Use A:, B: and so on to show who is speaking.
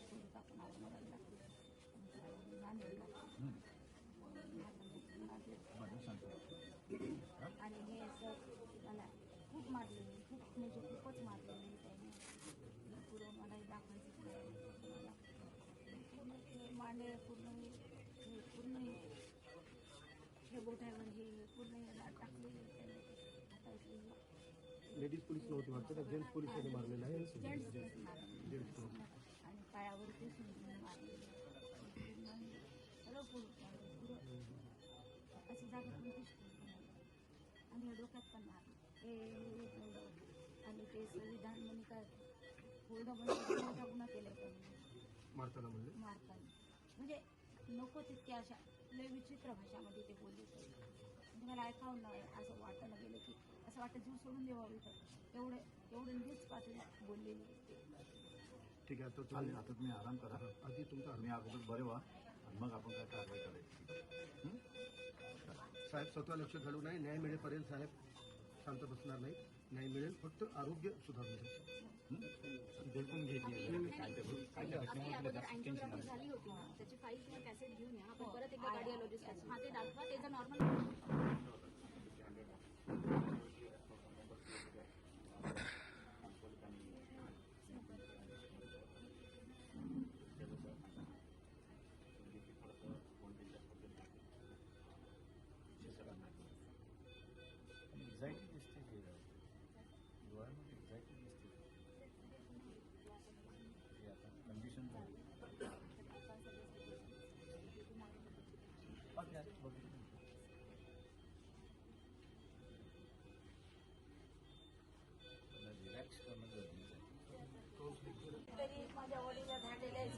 A: सोडून आपण आत्महत्या आणि हे असं मला खूप मारलेली, खूप म्हणजे खूपच मारलेली त्याने. पुढं मलाही दाखवायचं मला पूर्ण मांडे पूर्ण हे बोटावर हे पूर्ण टाकलेली त्याने.
B: लेडीज पोलीस नव्हती वाटतं का? जेंट्स पोलिसांनी मारलेलं आहे.
A: जेंट्स पोलीस आणि पायावरती सुंदर मारलेलं सगळं पुरं अशी जागा कोणतीच आणि डोक्यात पण मारलं आणि ते संविधान म्हणे काय पूर्ण मोठा गुन्हा केलाय त्यांनी
B: मारताना
A: म्हणजे नको तितक्या अशा लय विचित्र भाषामध्ये ते बोलले. म्हणजे मला ऐकावं नाही असं वाटायला गेलं की असं वाटतं जीव सोडून द्यावं इथं एवढं नीच पातळी बोललेली.
B: ठीक आहे, तो चालेल. आता तुम्ही आराम करा. आधी तुमचा मी अगोदर बरे व्हा आणि मग आपण काय कारवाई करायची. साहेब स्वतः लक्ष घालू नाही. न्याय मिळेपर्यंत साहेब शांत बसणार नाही. न्याय मिळेल, फक्त आरोग्य सुधारलं.
C: देखून घेतली
D: अँजिओग्राफी झाली होती ना, त्याची फाईल किंवा कॅसेट घेऊन या. आपण परत एकदा कार्डिओलॉजिस्ट हा ते दाखवा. ते जर नॉर्मल
C: एक्झॅक्टली दिसते डोळ्यामध्ये एक्झॅक्टली दिसते. आता कंडिशन रिलॅक्स करणं गरजेचं आहे.
A: तरी माझ्या वडीला झालेलं आहे.